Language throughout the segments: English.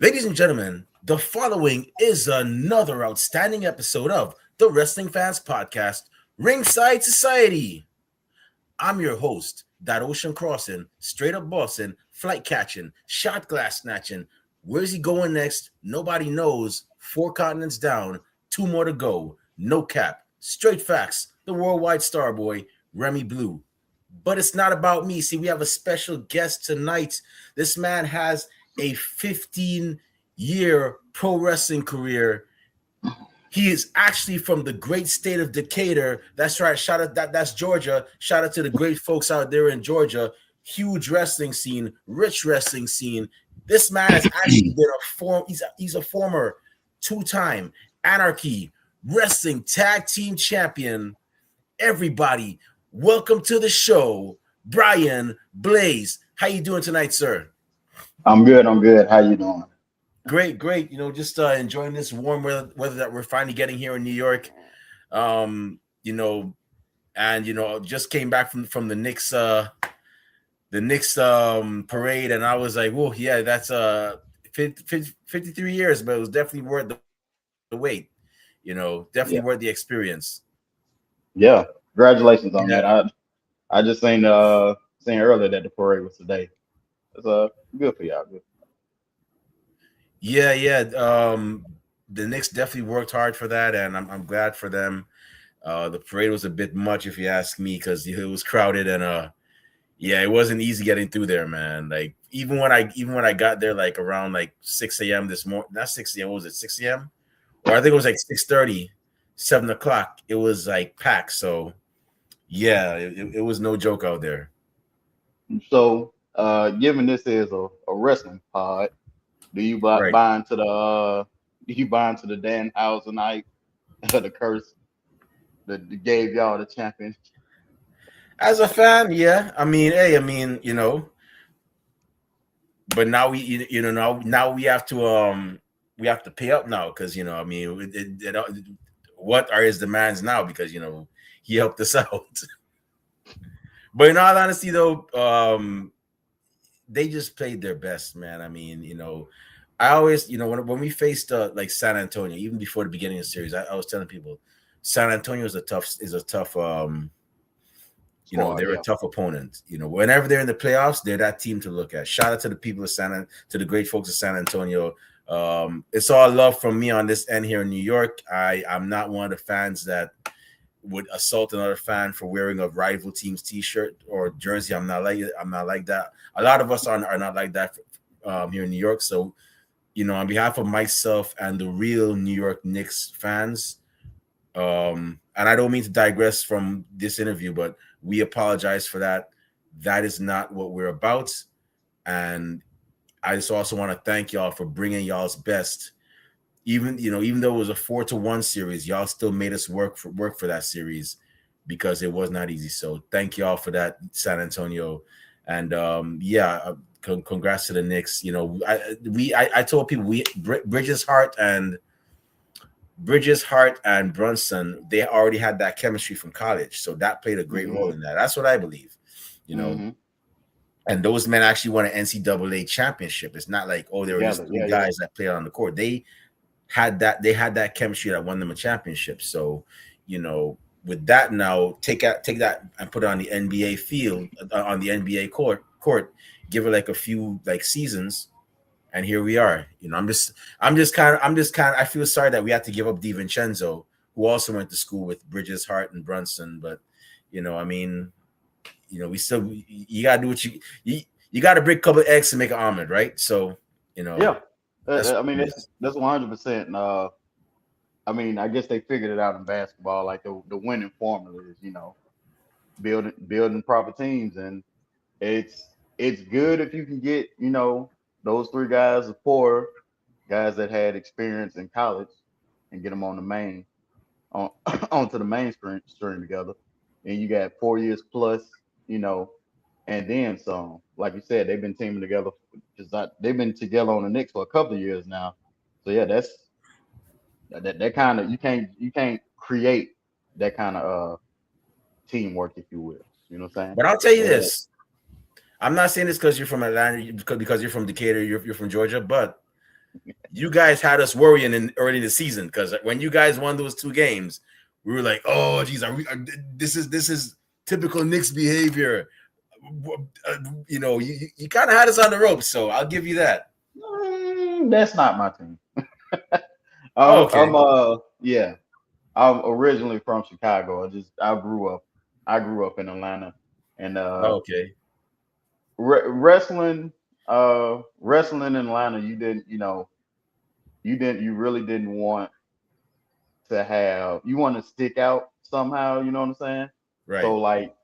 Ladies and gentlemen, the following is another outstanding episode of the Wrestling Fans Podcast, Ringside Society. I'm your host, that ocean crossing, straight up bossing, flight catching, shot glass snatching. Where's he going next? Nobody knows. 4 continents down, 2 more to go. No cap, straight facts. The worldwide star boy, Remy Blue. But it's not about me. See, we have a special guest tonight. This man has a 15-year pro wrestling career. He is actually from the great state of Decatur. That's right. Shout out that's Georgia. Shout out to the great folks out there in Georgia. Huge wrestling scene, rich wrestling scene. This man has actually been he's a former two-time Anarchy Wrestling Tag Team Champion. Everybody, welcome to the show, Brian Blaze. How you doing tonight, sir? I'm good. I'm good. How you doing? Great, great. Just enjoying this warm weather that we're finally getting here in New York. Just came back from the Knicks parade, and I was like, "Whoa, yeah, that's 53 years, but it was definitely worth the wait. Definitely Yeah. worth the experience." Yeah. Congratulations on that. Yeah. I just seen earlier that the parade was today. It's good for y'all. Good. Yeah, yeah. The Knicks definitely worked hard for that, and I'm glad for them. The parade was a bit much, if you ask me, because it was crowded, and yeah, it wasn't easy getting through there, man. Like even when I got there, like around like 6 a.m. this morning, not 6 a.m. What was it, 6 a.m.? Or I think it was like 6:30, 7 o'clock. It was like packed. So yeah, it was no joke out there. So, given this is a wrestling pod, do you Right. buy into the Dan Housenite the curse that gave y'all the champion? As a fan, yeah. I mean, hey, but now now we have to pay up now because what are his demands now because he helped us out. But in all honesty, though, they just played their best, man. I mean, I always, when we faced like San Antonio, even before the beginning of the series, I was telling people San Antonio is a tough Squad, they're a yeah. tough opponent. Whenever they're in the playoffs, they're that team to look at. Shout out to the people of to the great folks of San Antonio. It's all love from me on this end here in New York. I'm not one of the fans that would assault another fan for wearing a rival team's T-shirt or jersey. I'm not like that. A lot of us are not like that here in New York. So, on behalf of myself and the real New York Knicks fans, and I don't mean to digress from this interview, but we apologize for that. That is not what we're about. And I just also want to thank y'all for bringing y'all's best. Even though it was a 4-1 series, y'all still made us work for that series because it was not easy. So thank y'all for that, San Antonio. And yeah, congrats to the Knicks. I told people Bridges, Hart, and Brunson, they already had that chemistry from college. So that played a great Hmm. role in that. That's what I believe, you know. Hmm. And those men actually won an NCAA championship. It's not like, oh, they were Together, just two yeah, yeah. guys that played on the court. They had that chemistry that won them a championship. So, with that now, take that and put it on the NBA field, on the NBA court, give it like a few like seasons, and here we are. I feel sorry that we had to give up DiVincenzo, who also went to school with Bridges, Hart, and Brunson. But I mean, we still you gotta do what you gotta break a couple of eggs to make an omelet, right? So Yeah. that's I mean, what it that's is. that's 100%. I mean, I guess they figured it out in basketball. Like the winning formula is, building proper teams, and it's good if you can get, those three guys, or four guys that had experience in college, and get them on the main on onto the main string together, and you got 4 years plus, you know, and then some. Like you said, they've been teaming together because they've been together on the Knicks for a couple of years now. So yeah, that kind of you can't create that kind of teamwork, if you will. You know what I'm But I'll tell you saying? this: I'm not saying this because you're from Atlanta, because you're from Decatur, you're from Georgia, but You guys had us worrying in early in the season because when you guys won those two games, we were like, "Oh, geez, this is typical Knicks behavior." You kind of had us on the ropes, so I'll give you that. That's not my team. Oh, I'm okay. yeah. I'm originally from Chicago. I grew up in Atlanta, and Oh, okay. wrestling in Atlanta. You really didn't want you want to stick out somehow. You know what I'm saying? Right. So like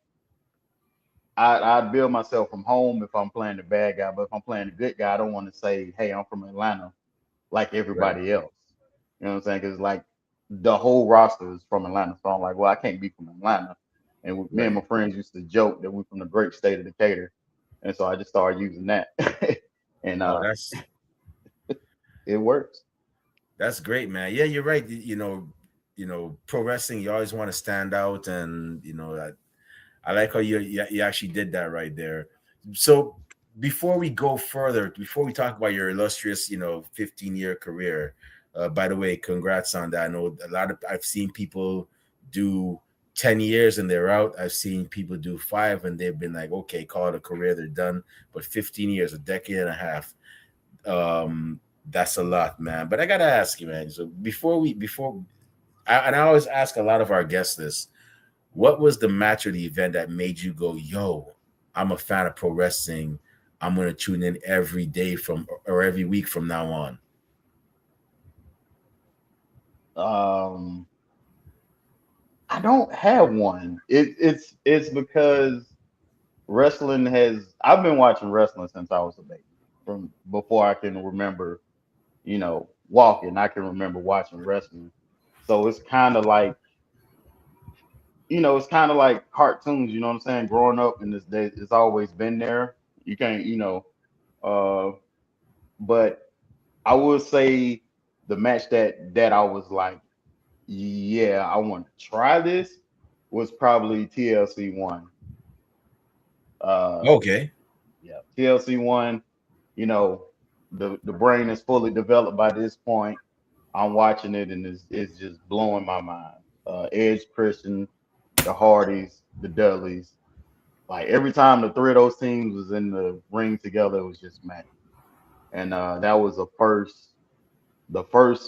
I'd build myself from home if I'm playing the bad guy, but if I'm playing the good guy, I don't want to say, "Hey, I'm from Atlanta," like Right. everybody else. You know what I'm saying? Because like the whole roster is from Atlanta, so I'm like, well, I can't be from Atlanta. And me and Right. my friends used to joke that we're from the great state of Decatur, and so I just started using that, and Oh, it works. that's great, man. Yeah, you're right. Pro wrestling, you always want to stand out, and I like how you actually did that right there. So before we go further, before we talk about your illustrious, 15-year career, by the way, congrats on that. I know I've seen people do 10 years and they're out. I've seen people do 5 and they've been like, okay, call it a career, they're done. But 15 years, a decade and a half, um, that's a lot, man. But I gotta ask you, man. So and I always ask a lot of our guests this, what was the match or the event that made you go, yo, I'm a fan of pro wrestling. I'm gonna tune in every day from or every week from now on. Um, I don't have one. It's because wrestling has. I've been watching wrestling since I was a baby, from before I can remember. Walking. I can remember watching wrestling. So it's kind of like cartoons. You know what I'm saying? Growing up in this day, it's always been there. You can't, uh, but I would say the match that I was like, yeah, I want to try this was probably TLC one. Uh, Okay. yeah, TLC one. You know, the brain is fully developed by this point. I'm watching it and it's just blowing my mind. Edge, Christian, the Hardys, the Dudleys. Like every time the three of those teams was in the ring together, it was just magic. And that was the first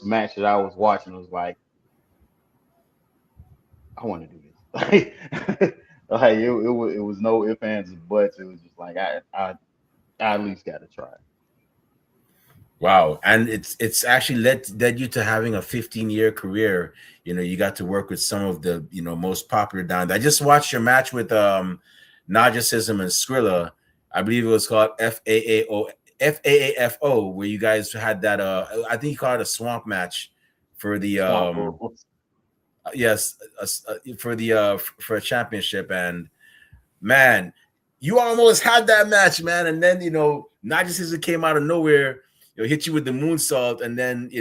match that I was watching was like, I want to do this. Like it was no ifs, ands, and buts. It was just like I at least got to try. Wow. And it's actually led you to having a 15-year career. You got to work with some of the, most popular down. I just watched your match with Narcissism and Skrilla. I believe it was called FAAFO, where you guys had that I think you called it a swamp match for the Swamp rules. yes, for a championship. And man, you almost had that match, man. And then not just as it came out of nowhere, hit you with the moonsault, and then he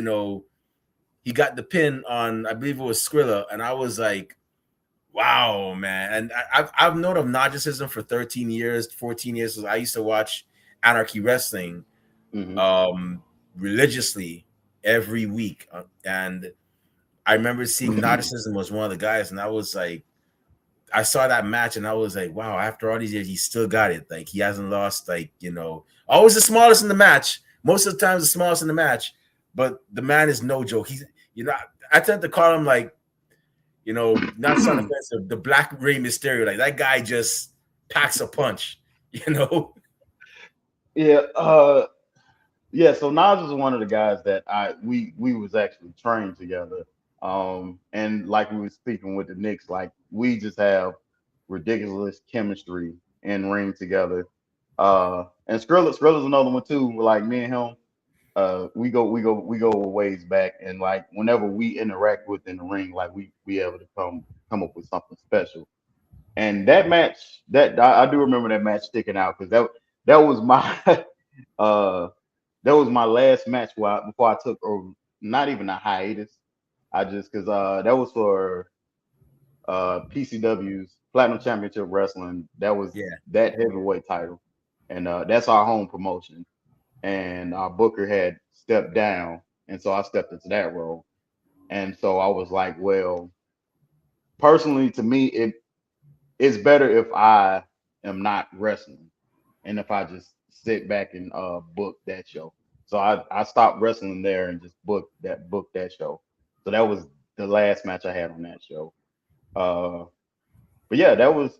got the pin on, I believe it was Skrilla, and I was like, wow, man. And I've known of Narcissism for 13 years, 14 years. I used to watch Anarchy Wrestling Hmm. um religiously every week, and I remember seeing Narcissism was one of the guys, and I was like, I saw that match and I was like, wow, after all these years, he still got it. Like he hasn't lost, like, always the smallest in the match. Most of the times the smallest in the match, but the man is no joke. He's, I tend to call him like, not sound offensive, the Black Ray Mysterio. Like that guy just packs a punch, you know? Yeah. Yeah. So Nas is one of the guys that we was actually trained together. And like we were speaking with the Knicks, like we just have ridiculous chemistry in ring together. And Skrilla's another one too. Like me and him, we go a ways back, and like whenever we interact within the ring, like we able to come up with something special. And that match, that I do remember that match sticking out because that was my uh that was my last match before I took, or not even a hiatus. I just because that was for PCW's Platinum Championship Wrestling. That was Yeah. that heavyweight title, and that's our home promotion. and our booker had stepped down, and so I stepped into that role. And so I was like, well, personally, to me, it's better if I am not wrestling and if I just sit back and book that show. So I stopped wrestling there and just booked that show. So that was the last match I had on that show. Uh, but yeah, that was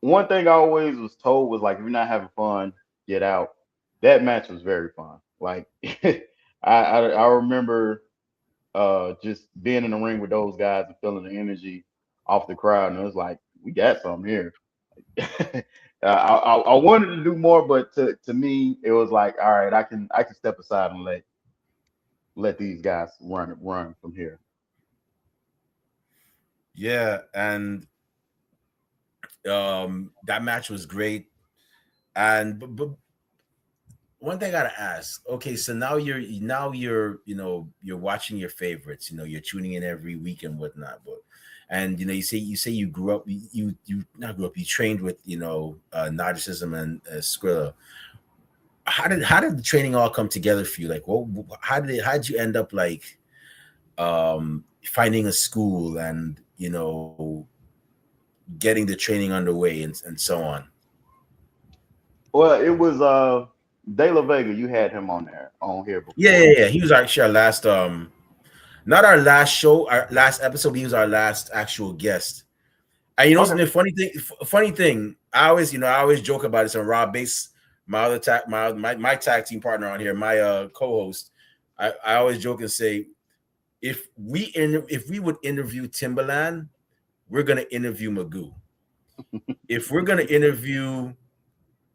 one thing I always was told was like, if you're not having fun, get out. That match was very fun. Like I remember just being in the ring with those guys and feeling the energy off the crowd, and it was like, we got something here. I wanted to do more, but to me, it was like, all right, I can step aside and let these guys run from here. Yeah, and that match was great. And but one thing I gotta ask, okay, so now you're you're watching your favorites, you're tuning in every week and whatnot, but and you say you grew up, you not grew up, you trained with narcissism and Skrilla. How did the training all come together for you? Like, what how did you end up like finding a school and getting the training underway and so on? Well, it was De La Vega. You had him on here Yeah, before. yeah, yeah. He was actually our last not our last show, our last episode. He was our last actual guest. And Okay. the funny thing, I always joke about it. So Rob Bass, my other tag, my tag team partner on here, my co-host, I always joke and say, if we would interview Timberland, we're gonna interview Magoo. If we're gonna interview,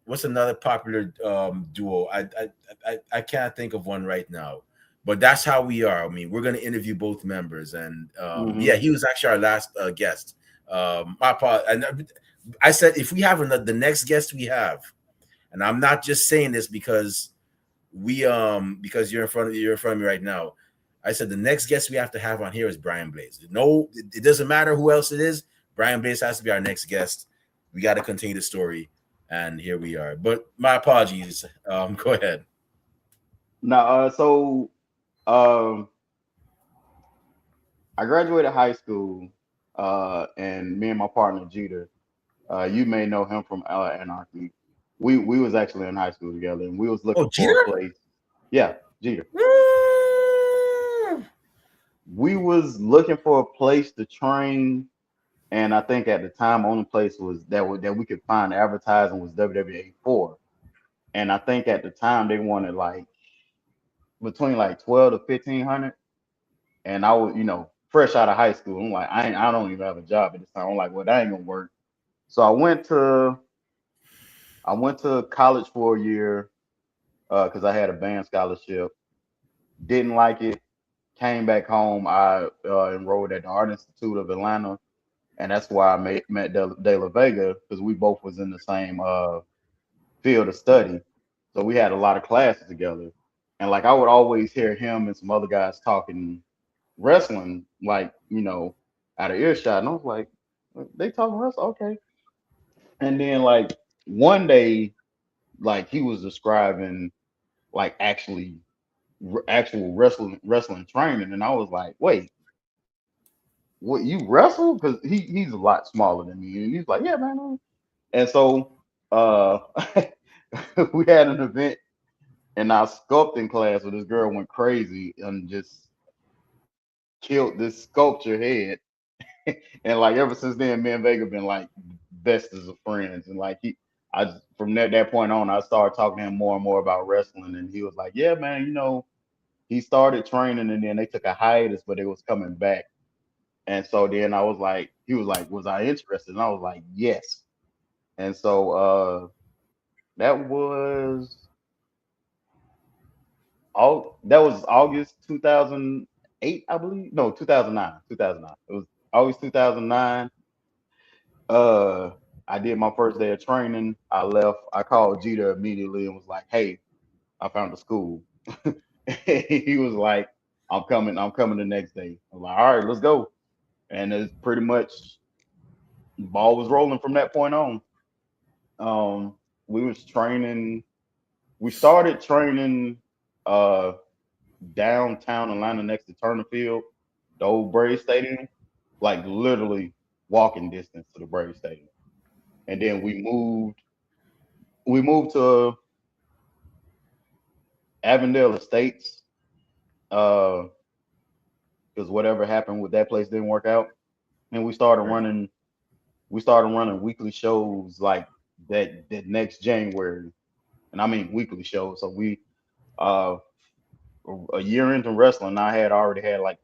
what's another popular duo? I can't think of one right now, but that's how we are. I mean, we're going to interview both members, and Hmm. yeah, he was actually our last guest. And I said if we have the next guest we have, and I'm not just saying this because you're in front of me right now. I said the next guest we have to have on here is Brian Blaze. No, it doesn't matter who else it is. Brian Blaze has to be our next guest. We got to continue the story, and here we are. But my apologies. Go ahead. Now, so I graduated high school, and me and my partner Jeter, you may know him from Anarchy. We was actually in high school together, and we was Oh, looking for a Jeter. place. Yeah, Jeter. Woo! We was looking for a place to train, and I think at the time only place was that we could find advertising was WWE 4, and I think at the time they wanted like between like 12 to 1,500, and I was fresh out of high school. I'm like I don't even have a job at this time. I'm like, well, that ain't gonna work. So I went to college for a year because I had a band scholarship. Didn't like it. Came back home. I enrolled at the Art Institute of Atlanta, and that's why I met De La Vega because we both was in the same field of study. So we had a lot of classes together, and like I would always hear him and some other guys talking wrestling, like out of earshot, and I was like, they talking wrestling, okay. And then like one day, like he was describing like actual wrestling training, and I was like, wait, what, you wrestle? Because he's a lot smaller than me, and he's like, yeah, man. And so uh we had an event in our sculpting class where this girl went crazy and just killed this sculpture head. And like ever since then, me and Vega been like bestest of friends. And like from that point on, I started talking to him more and more about wrestling, and he was like, yeah, man, he started training, and then they took a hiatus, but it was coming back. And so then I was like, he was like, was I interested? And I was like, yes. And so that was that was August 2008, I believe. No, 2009. 2009. It was August 2009. Uh, I did my first day of training. I left. I called Jeter immediately and was like, "Hey, I found a school." He was like, "I'm coming. I'm coming the next day." I was like, "All right, let's go." And it's pretty much the ball was rolling from that point on. We was training. we started training uh downtown Atlanta next to Turner Field, the old Braves Stadium, like literally walking distance to the Braves Stadium. And then we moved to Avondale Estates, because whatever happened with that place didn't work out. And we started running weekly shows like that next January. And I mean weekly shows. So we uh a year into wrestling, I had already had like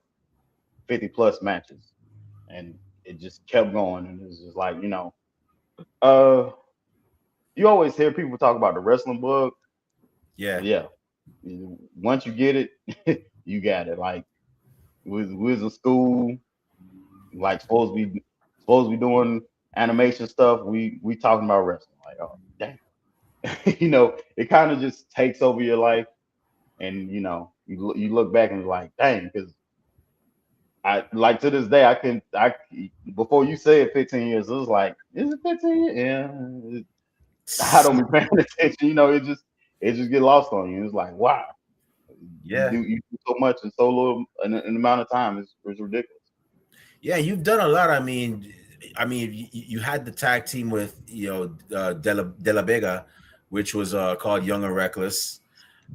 50 plus matches. And it just kept going. And it was just like, uh you always hear people talk about the wrestling bug. Yeah. Yeah. Once you get it, you got it. Like we was in school, like supposed to be doing animation stuff. We talking about wrestling. Like, oh dang. It kind of just takes over your life, and you look back and it's like, dang, because I like to this day I before you said 15 years, it was like, is it 15 years? Yeah, I don't be paying attention. It just get lost on you. It's like, wow, Yeah. you do so much in so little an amount of time. It's ridiculous. Yeah, you've done a lot. I mean, you had the tag team with De La Vega, which was called Young and Reckless,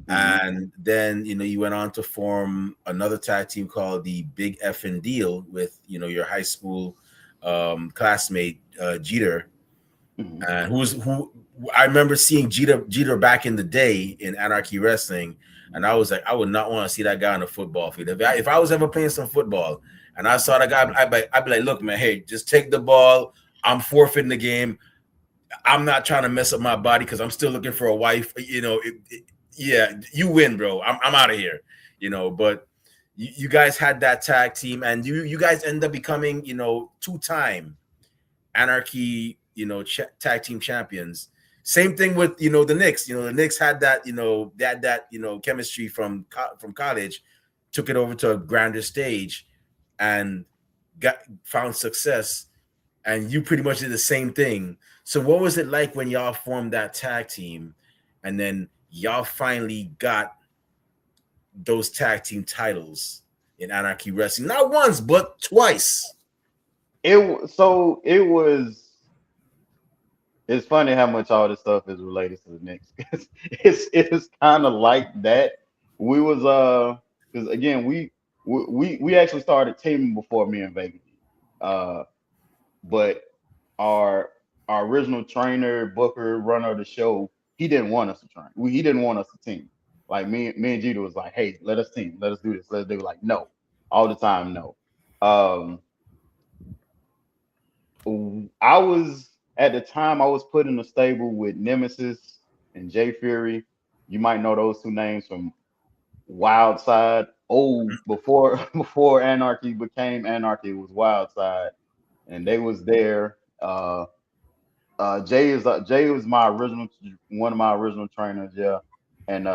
Hmm. and then you went on to form another tag team called the Big Effin' Deal with your high school classmate Jeter, Hmm. and who I remember seeing Jeter back in the day in Anarchy Wrestling, and I was like, I would not want to see that guy on the football field. If I was ever playing some football and I saw that guy, I'd be like, look, man, hey, just take the ball. I'm forfeiting the game. I'm not trying to mess up my body because I'm still looking for a wife. Yeah, you win, bro. I'm out of here. But you guys had that tag team, and you guys end up becoming two-time Anarchy, tag team champions. Same thing with the Knicks. The Knicks had that chemistry from college, took it over to a grander stage, and got found success. And you pretty much did the same thing. So what was it like when y'all formed that tag team, and then y'all finally got those tag team titles in Anarchy Wrestling? Not once, but twice. It was. It's funny how much all this stuff is related to the Knicks. It's kind of like that. We was because again we actually started teaming before me and Vega did. But our our original trainer, booker, runner of the show, he didn't want us to train. He didn't want us to team. Like me and Jeter was like, hey, let us team, let us do this, let's do it. Like no, all the time, no. Um, I was at the time I was put in a stable with Nemesis and Jay Fury. You might know those two names from Wild Side. Oh, before before Anarchy became Anarchy, it was Wild Side, and they was there. Jay was my original one of my original trainers, yeah, and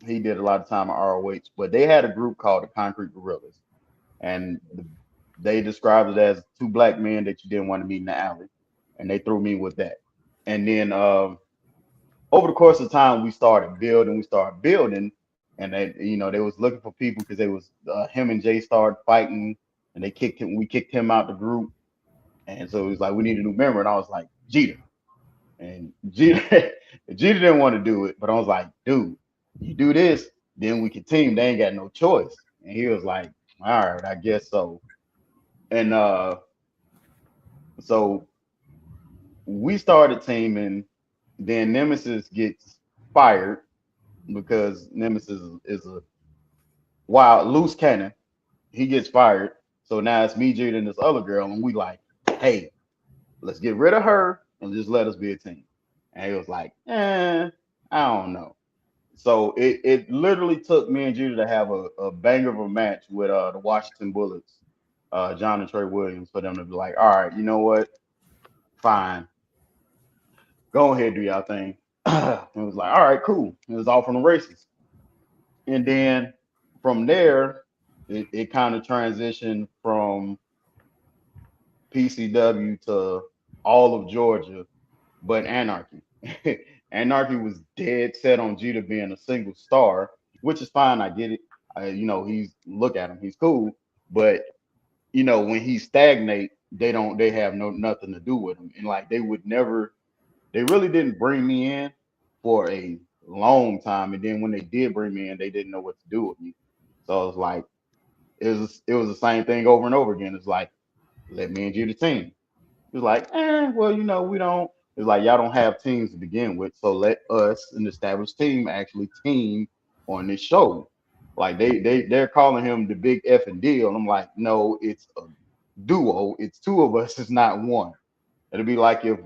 he did a lot of time at ROH. But they had a group called the Concrete Gorillas, and they described it as two black men that you didn't want to meet in the alley, and they threw me with that. And then over the course of time, we started building, and they was looking for people because they was him and Jay started fighting, and they kicked him. We kicked him out the group, and so it was like we need a new member, and I was like Jeter, and Jeter, Jeter didn't want to do it, but I was like, dude, you do this, then we can team. They ain't got no choice, and he was like, all right, I guess so. And so we started teaming. Then Nemesis gets fired because Nemesis is a wild loose cannon. He gets fired. So now it's me, Jude, and this other girl, and we like, hey, let's get rid of her and just let us be a team. And he was like, I don't know. So it literally took me and Judah to have a banger of a match with the Washington Bullets, John and Trey Williams, for them to be like, all right, you know what? Fine. Go ahead, do y'all thing. It was like, all right, cool. It was all from the races. And then from there, it kind of transitioned from PCW to all of Georgia, but Anarchy. Anarchy was dead set on Jeter being a single star, which is fine. I get it. He's look at him, he's cool, but when he stagnate, they have nothing to do with him, and like they would never, they really didn't bring me in for a long time, and then when they did bring me in, they didn't know what to do with me. So it's like it was the same thing over and over again. It's like let me and you the team. It's like, well, we don't. It's like y'all don't have teams to begin with, so let us, an established team, actually team on this show. Like they're calling him the big F and deal. And I'm like, no, it's a duo. It's two of us. It's not one. It'll be like if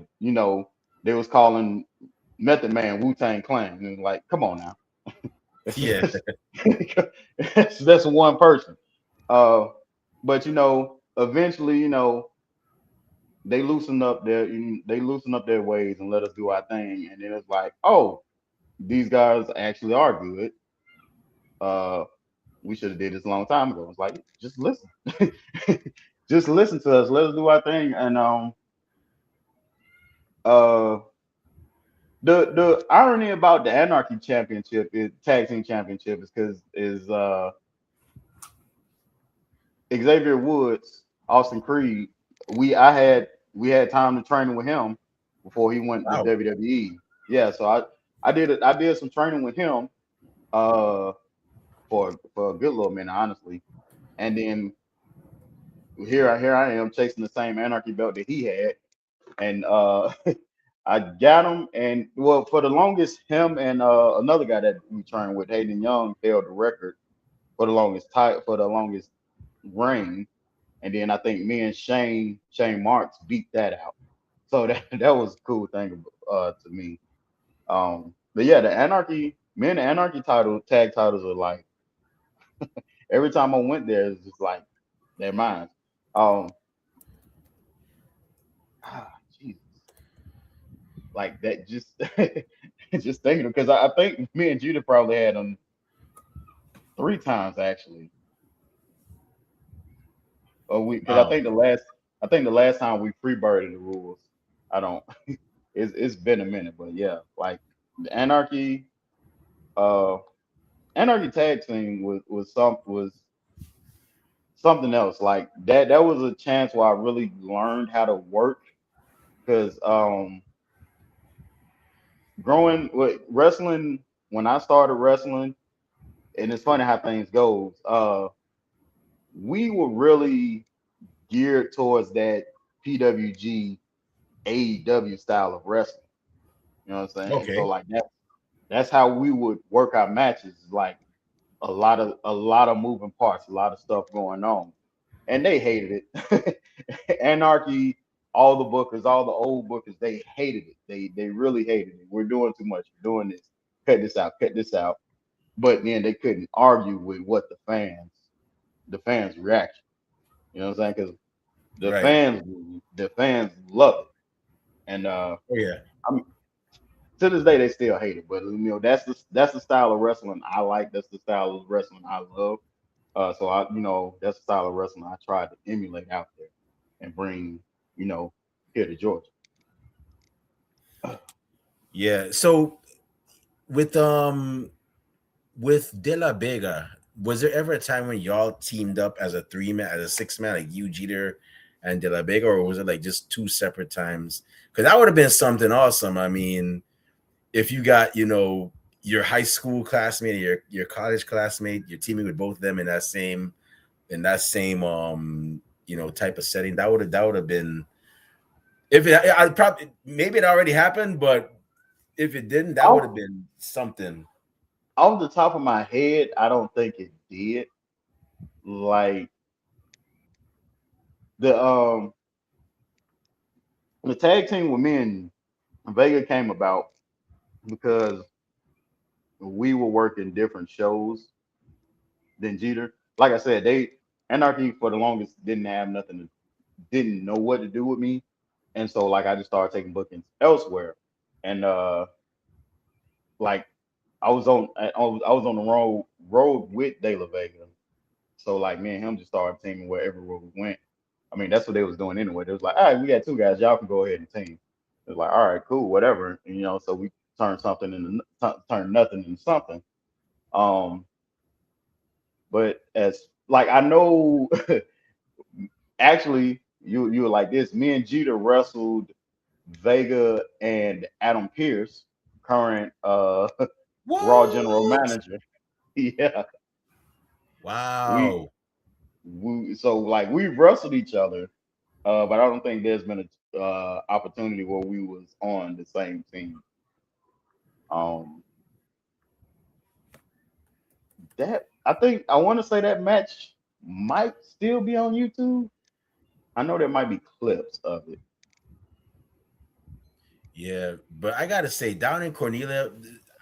they was calling Method Man Wu Tang Clan, and like, come on now, Yeah. that's one person. Uh, but eventually, they loosen up their ways and let us do our thing, and then it's like, oh, these guys actually are good. Uh, we should have did this a long time ago. It's like just listen, just listen to us. Let us do our thing, and uh the irony about the Anarchy Championship is tag team championship is because is Xavier Woods, Austin Creed. We had time to train with him before he went to Wow. WWE. Yeah, so I did some training with him uh for a good little minute, honestly. And then here I am chasing the same Anarchy belt that he had, and I got him. And well, for the longest, him and another guy that we trained with, Hayden Young, held the record for the longest reign. And then I think me and Shane Marks beat that out. So that was a cool thing to me. But yeah, the Anarchy, me and the Anarchy tag titles are like every time I went there, it's just like they're mine. Um, Jesus, like that just just thinking because I think me and Judah probably had them 3 times actually. Or we because Wow. I think the last time we freebirded the rules. I don't. It's been a minute, but yeah, like the uh Anarchy tag team was something else. Like that was a chance where I really learned how to work because growing with wrestling when I started wrestling, and it's funny how things goes. We were really geared towards that PWG AEW style of wrestling. You know what I'm saying? And so Okay. like that's how we would work our matches. Like a lot of moving parts, a lot of stuff going on, and they hated it. Anarchy, all the old bookers, they hated it. They really hated it. We're doing too much. We're doing this. Cut this out. Cut this out. But then they couldn't argue with what the fans reaction. You know what I'm saying? Because the Right. fans the fans love it, and Oh yeah. I mean, to this day they still hate it. But that's the style of wrestling I like. That's the style of wrestling I love. So that's the style of wrestling I try to emulate out there and bring you know here to Georgia. Yeah. So with with De La Vega, was there ever a time when y'all teamed up as a 3 man, as a 6 man, like you, Jeter, and De La Vega, or was it like just two separate times? Because that would have been something awesome. I mean, if you got your high school classmate, your college classmate, you're teaming with both of them in that same type of setting, that would have been if it I probably maybe it already happened, but if it didn't, that would Off have been something. off the top of my head, I don't think it did. Like the um the tag team with me and Vega came about because we were working different shows than Jeter. Like I said, they Anarchy for the longest didn't know what to do with me, and so like I just started taking bookings elsewhere, and like I was on the road with De La Vega, so like me and him just started teaming wherever we went. I mean that's what they was doing anyway. They was like, all right, we got two guys, y'all can go ahead and team. It was like, all right, cool, whatever, and, so we turn nothing into something. Um, but as like I know, actually, you were like this. Me and Jeter wrestled Vega and Adam Pierce, current Raw general What? manager. Yeah, we Wow. we so like we wrestled each other, but I don't think there's been a opportunity where we was on the same team. Um, that I think I want to say that match might still be on YouTube. I know there might be clips of it. Yeah, but I gotta say, down in Cornelia,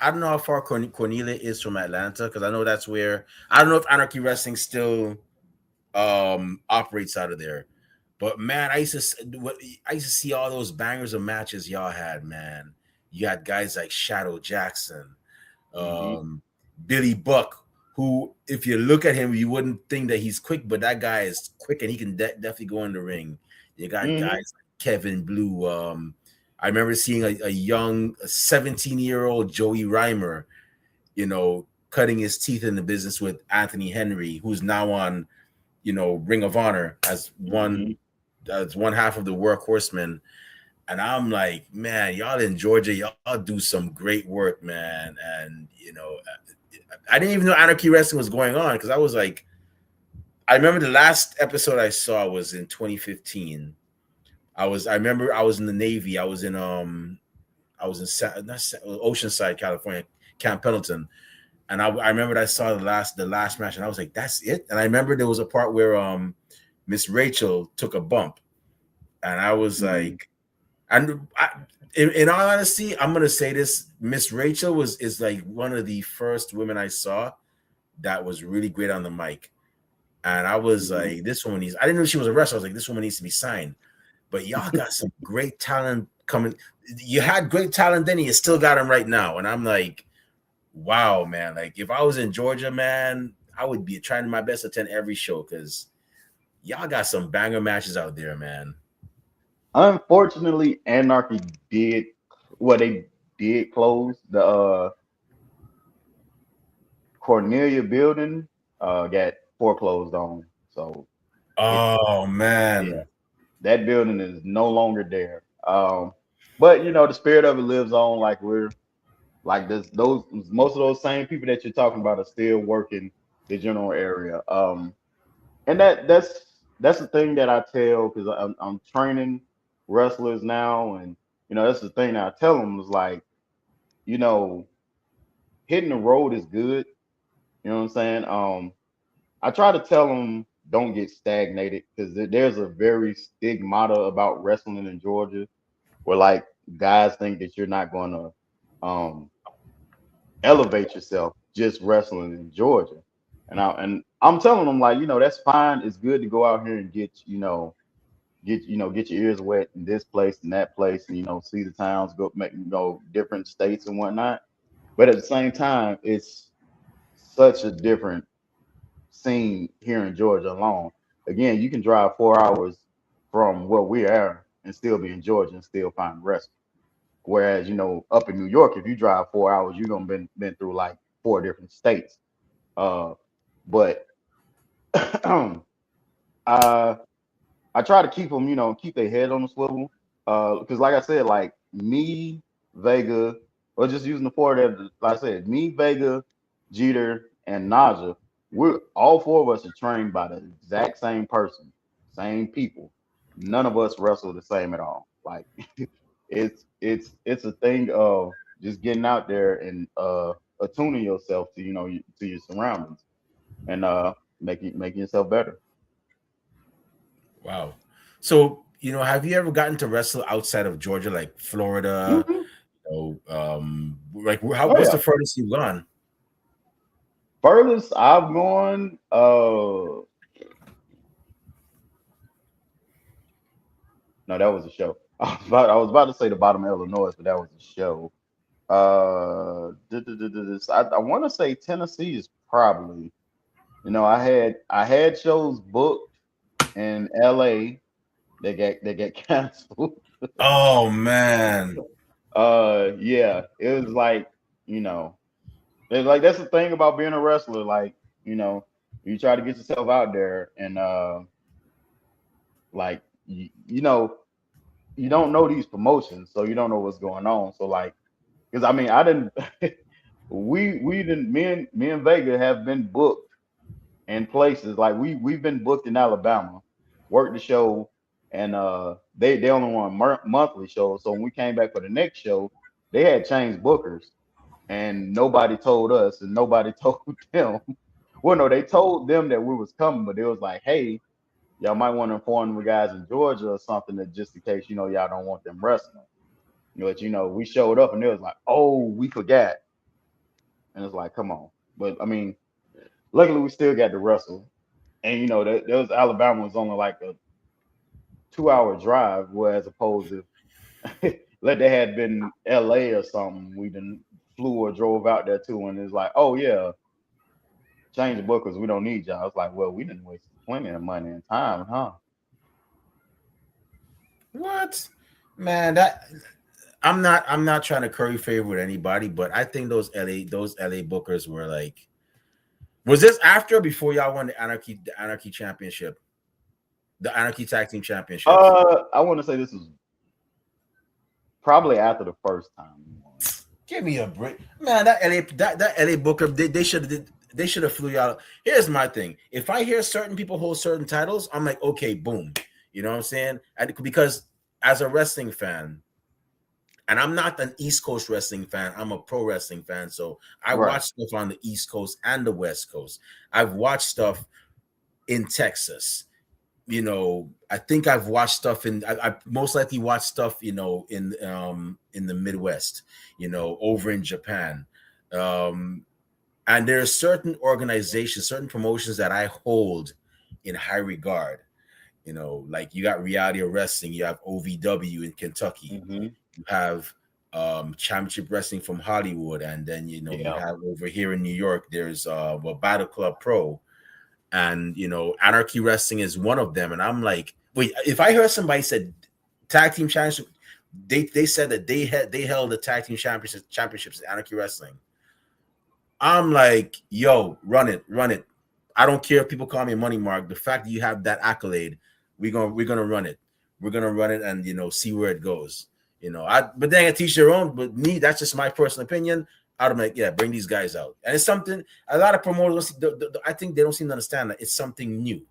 I don't know how far Cornelia is from Atlanta because I know that's where I don't know if Anarchy Wrestling still operates out of there. But man, I used to see all those bangers of matches y'all had, man. You had guys like Shadow Jackson, Hmm. um, Billy Buck, who, if you look at him, you wouldn't think that he's quick, but that guy is quick and he can definitely go in the ring. You got guys Hmm. like Kevin Blue. I remember seeing a young 17-year-old Joey Reimer, cutting his teeth in the business with Anthony Henry, who's now on, Ring of Honor Hmm. as one half of the Workhorsemen. And I'm like, man, y'all in Georgia, y'all do some great work, man. And I didn't even know Anarchy Wrestling was going on because I was like, I remember the last episode I saw was in 2015. I remember I was in the Navy. I was in Oceanside, California, Camp Pendleton, and I remember I saw the last match, and I was like, that's it. And I remember there was a part where Miss Rachel took a bump, and I was Hmm. like, and in all honesty, I'm gonna say this: Miss Rachel is like one of the first women I saw that was really great on the mic, and I was Hmm. like, this woman needs. I didn't know she was a wrestler. I was like, this woman needs to be signed. But y'all got some great talent coming. You had great talent then, and you still got them right now. And I'm like, wow, man. Like if I was in Georgia, man, I would be trying my best to attend every show because y'all got some banger matches out there, man. Unfortunately, Anarchy did they did close the Cornelia building. Got foreclosed on. So it's Oh yeah, man. that building is no longer there. But the spirit of it lives on. Like we're like this. Those most of those same people that you're talking about are still working the general area. And that's the thing that I tell because I'm training wrestlers now, and that's the thing that I tell them is like you know hitting the road is good. You know what I'm saying? I try to tell them don't get stagnated because there's a very stigmata about wrestling in Georgia where like guys think that you're not going to elevate yourself just wrestling in Georgia. And I'm telling them like, that's fine. It's good to go out here and get your ears wet in this place and that place and see the towns, go different states and whatnot. But at the same time, it's such a different scene here in Georgia alone. Again, you can drive 4 hours from where we are and still be in Georgia and still find wrestling. Whereas, up in New York, if you drive 4 hours, you're gonna been through like four different states. But I I try to keep them, keep their head on the swivel. Because like I said, like me, Vega, or just using the four that, like I said, me, Vega, Jeter, and Naja, we're all four of us are trained by the exact same person, same people. None of us wrestle the same at all. Like it's a thing of just getting out there and attuning yourself to to your surroundings and making yourself better. Wow. So, have you ever gotten to wrestle outside of Georgia, like Florida? Hmm. Like how Oh what's yeah. the furthest you've gone? Furthest I've gone, no, that was a show. I was about to say the bottom of Illinois, but that was a show. I want to say Tennessee is probably. I had shows booked in LA. They get canceled. Oh man. Yeah, it was like, you know, like that's the thing about being a wrestler. Like, you know, you try to get yourself out there, and like you know, you don't know these promotions, so you don't know what's going on. So like, because I mean, I didn't. We didn't. Me and Vega have been booked in places like we've been booked in Alabama, worked the show, and they only want monthly shows. So when we came back for the next show, they had changed bookers, and nobody told us, and nobody told them. Well, no, they told them that we was coming, but it was like, hey, y'all might want to inform the guys in Georgia or something, that just in case y'all don't want them wrestling. But we showed up and it was like, oh, we forgot, and it's like, come on. But I mean, luckily we still got to wrestle, and that was Alabama was only like a 2 hour drive, whereas opposed to let that had been L.A. or something, we done flew or drove out there too, and it's like, oh yeah, change the bookers, we don't need y'all. It's like, well, we didn't waste plenty of money and time, huh? What? Man, that I'm not trying to curry favor with anybody, but I think those LA bookers were like, was this after or before y'all won the Anarchy championship? The Anarchy Tag Team Championships. I want to say this was probably after the first time we won. Give me a break. Man, that LA booker, they should have flew y'all. Here's my thing. If I hear certain people hold certain titles, I'm like, okay, boom. You know what I'm saying? Because as a wrestling fan, and I'm not an East Coast wrestling fan. I'm a pro wrestling fan. So I Right. watch stuff on the East Coast and the West Coast. I've watched stuff in Texas. I think I've watched stuff I most likely watched stuff, in the Midwest, over in Japan. Um, and there are certain organizations, certain promotions that I hold in high regard. Like you got Reality of Wrestling, you have OVW in Kentucky, Hmm. you have Championship Wrestling from Hollywood, and then you Yeah. have over here in New York, there's Battle Club Pro, and Anarchy Wrestling is one of them. And I'm like, wait, if I heard somebody said tag team championship, they said that they held the tag team championships at Anarchy Wrestling. I'm like, yo, run it, run it. I don't care if people call me Money Mark. The fact that you have that accolade, we're gonna run it. We're gonna run it and see where it goes. But then I teach their own. But me, that's just my personal opinion. I'd be like, yeah, bring these guys out. And it's something a lot of promoters. I think they don't seem to understand that it's something new.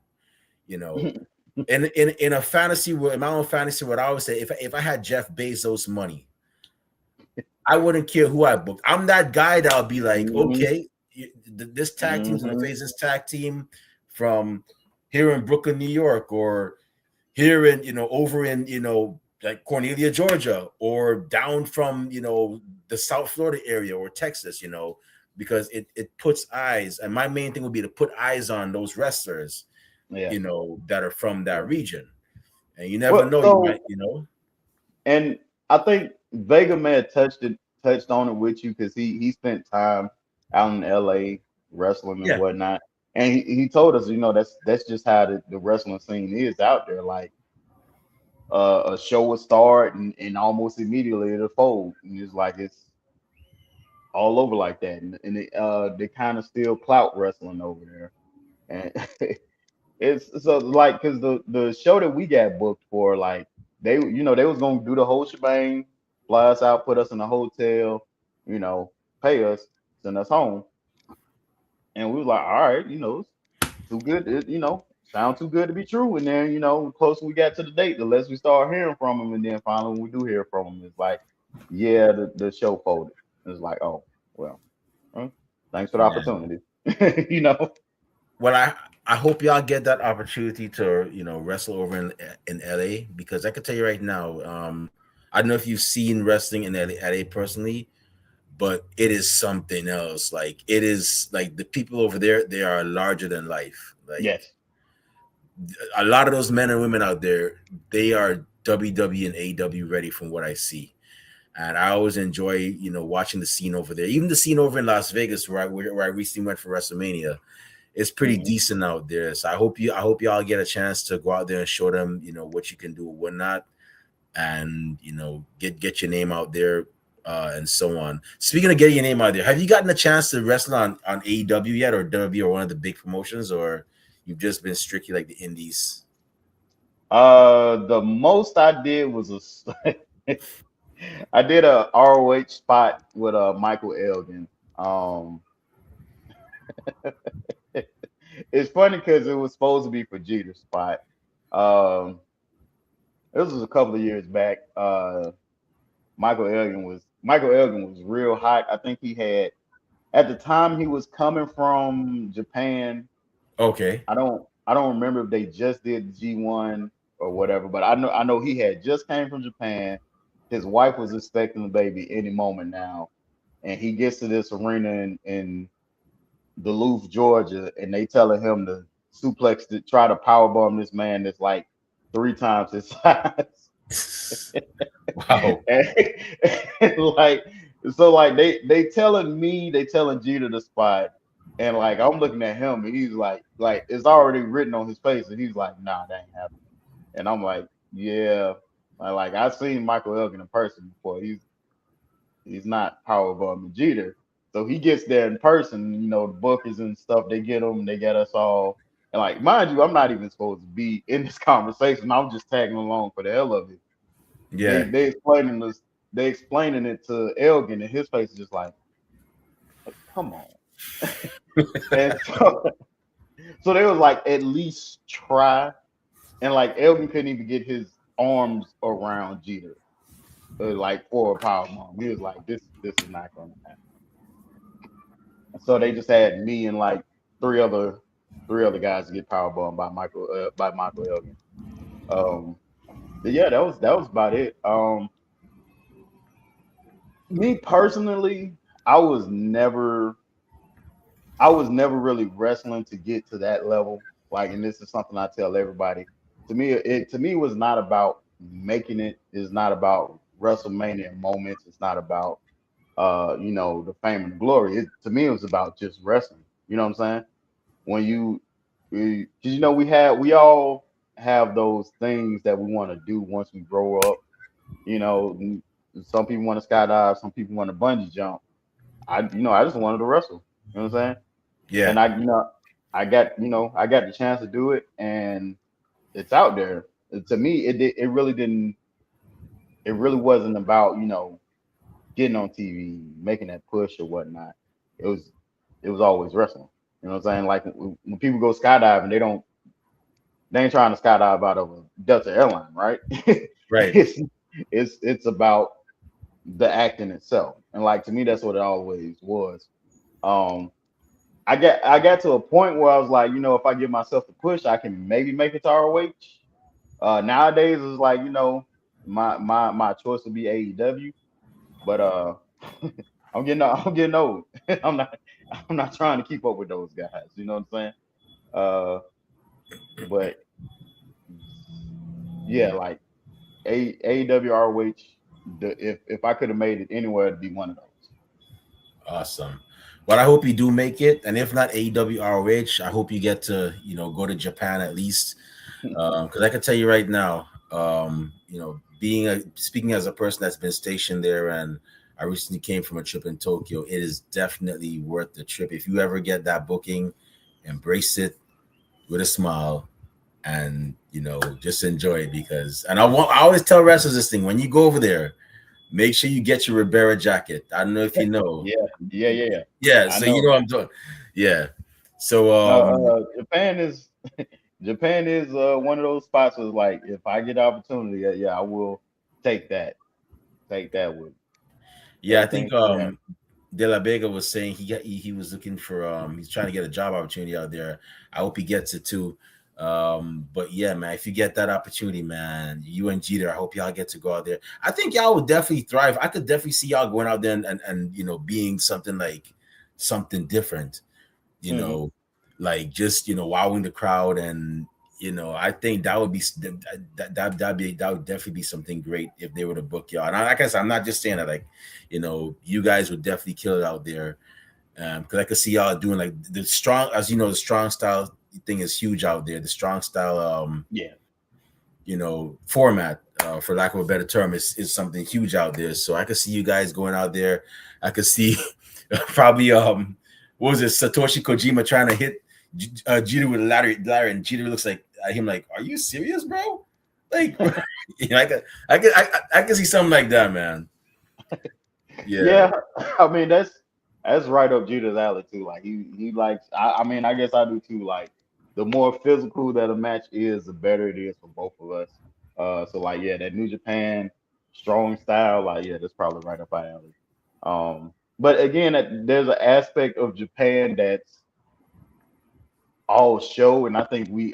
You know, in a fantasy world, in my own fantasy world, I always say if I had Jeff Bezos' money, I wouldn't care who I booked. I'm that guy that'll be like, Hmm. okay, this tag team's gonna Hmm. face this tag team from here in Brooklyn, New York, or here in over in like Cornelia, Georgia, or down from the South Florida area or Texas, because it puts eyes. And my main thing would be to put eyes on those wrestlers, Yeah. that are from that region. And you never Well, know, you might, so and I think Vega may have touched on it with you because he spent time out in LA wrestling and yeah. whatnot. And he told us, that's just how the wrestling scene is out there. Like a show will start and almost immediately it'll fold. And it's like it's all over like that. And they kind of still clout wrestling over there. And it's so like because the show that we got booked for, like they was gonna do the whole shebang, fly us out, put us in a hotel, you know, pay us, send us home, and we was like, all right, it's too good, sound too good to be true. And then the closer we got to the date, the less we start hearing from them, and then finally when we do hear from them, it's like, yeah, the show folded. It's like, oh well, huh, thanks for the Yeah. opportunity, you know. Well, I hope y'all get that opportunity to wrestle over in LA, because I can tell you right now, I don't know if you've seen wrestling in LA personally, but it is something else. Like it is like the people over there, they are larger than life. Like Yes. a lot of those men and women out there, they are WW and AW ready from what I see. And I always enjoy, watching the scene over there. Even the scene over in Las Vegas, where I recently went for WrestleMania, it's pretty Hmm. decent out there. So I hope y'all get a chance to go out there and show them, what you can do and whatnot, and get your name out there. and so on. Speaking of getting your name out there, have you gotten a chance to wrestle on AEW yet, or WWE, or one of the big promotions, or you've just been strictly like the indies? The most I did was I did a ROH spot with Michael Elgin. Um, it's funny because it was supposed to be for Jeter's spot. Um, this was a couple of years back. Michael Elgin was real hot. I think he had at the time he was coming from Japan. Okay. I don't remember if they just did the G1 or whatever, but I know he had just came from Japan. His wife was expecting the baby any moment now, and he gets to this arena in Duluth, Georgia, and they telling him to suplex to try to powerbomb this man that's like 3 times his size. Wow. and, and like so like they telling Jeter the spot, and like I'm looking at him and he's like it's already written on his face and he's like, nah, that ain't happening. And I'm like, yeah. Like I've seen Michael Elgin in person before. He's not powerbombing Jeter. So he gets there in person, the bookers and stuff, they get him, they get us all. And like, mind you, I'm not even supposed to be in this conversation. I'm just tagging along for the hell of it. They Yeah. they explaining this, they explaining it to Elgin, and his face is just like, come on. And so they was like, at least try. And like Elgin couldn't even get his arms around Jeter, like for a power bomb. He was like, this is not gonna happen. So they just had me and like three other three other guys to get power bombed by Michael Elgin. Um, but yeah, that was about it. Me personally, I was never I was never really wrestling to get to that level. Like, and this is something I tell everybody. To me, it was not about making it. It's not about WrestleMania moments. It's not about the fame and the glory. To me, it was about just wrestling. You know what I'm saying? When because we all have those things that we want to do once we grow up. You know, some people want to skydive, some people want to bungee jump. I just wanted to wrestle. You know what I'm saying? Yeah. And I got the chance to do it, and it's out there. To me, it really didn't. It really wasn't about getting on TV, making that push or whatnot. It was it was always wrestling. You know what I'm saying? Like when people go skydiving, they ain't trying to skydive out of a Delta airline, right? Right. it's it's about the acting itself, and like to me, that's what it always was. Um, I got to a point where I was like, if I give myself the push, I can maybe make it to ROH. Nowadays, it's like my choice would be AEW, but I'm getting old. I'm not I'm not trying to keep up with those guys. You know what I'm saying? Uh, but yeah, like AEW ROH. If I could have made it anywhere, it'd be one of those. Awesome. Well, I hope you do make it, and if not AEW ROH, I hope you get to go to Japan at least. Because I can tell you right now, speaking as a person that's been stationed there, and I recently came from a trip in Tokyo, it is definitely worth the trip. If you ever get that booking, embrace it with a smile, and just enjoy it. Because, and I always tell wrestlers this thing: when you go over there, make sure you get your Ribera jacket. I don't know if you know. Yeah, yeah, yeah, yeah. Yeah, I so you know know. what I'm doing. Yeah. So Japan is one of those spots where like if I get the opportunity, yeah, I will take that. Take that with yeah, I everything think she has. De La Vega was saying he was looking for he's trying to get a job opportunity out there. I hope he gets it too. But yeah, man, if you get that opportunity, man, you and Jeter, I hope y'all get to go out there. I think y'all would definitely thrive. I could definitely see y'all going out there and being something like something different, you Hmm. know, like just wowing the crowd. And I think that would be that would definitely be something great if they were to book y'all. And like I said, I'm not just saying that, like, you guys would definitely kill it out there. Because I could see y'all doing like the strong, as you know, the strong style thing is huge out there. The strong style Yeah. format, for lack of a better term, is something huge out there. So I could see you guys going out there. I could see probably what was it, Satoshi Kojima trying to hit Jeter with a ladder, and Jeter looks like him like, "Are you serious, bro?" Like, I could see something like that, man. Yeah, Yeah, I mean that's right up Judah's alley too. Like he likes. I mean, I guess I do too. Like the more physical that a match is, the better it is for both of us. So like yeah, that New Japan strong style. Like yeah, that's probably right up our alley. But again, there's an aspect of Japan that's all show, and I think we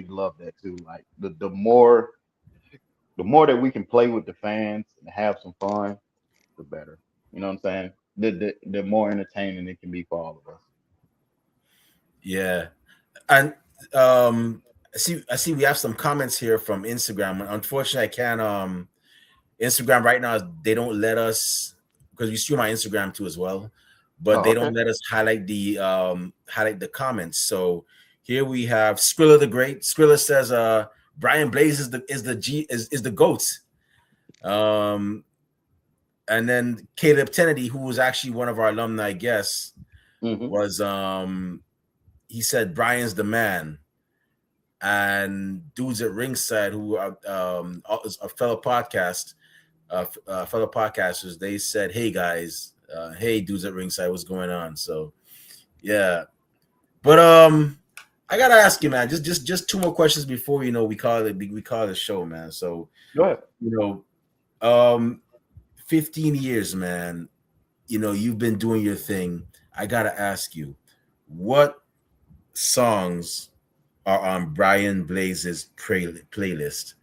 love that too. Like the more that we can play with the fans and have some fun, the better. You know what I'm saying? The more entertaining it can be for all of us. yeah. And um, I see we have some comments here from Instagram. Unfortunately, I can't. Instagram right now, they don't let us, because we stream on Instagram too as well, but Oh, they okay. don't let us highlight the comments. So here we have Skrilla the Great. Skrilla says, Brian Blaze is the goat. Um, and then Caleb Kennedy, who was actually one of our alumni guests, Hmm. was he said Brian's the man. And dudes at ringside who are a fellow podcasters, they said, "Hey guys, hey dudes at ringside, what's going on?" So yeah, but I gotta ask you, man, just two more questions before we call it a show, man. So Go ahead. you know, 15 years, man. You've been doing your thing. I gotta ask you, what songs are on Brian Blaze's playlist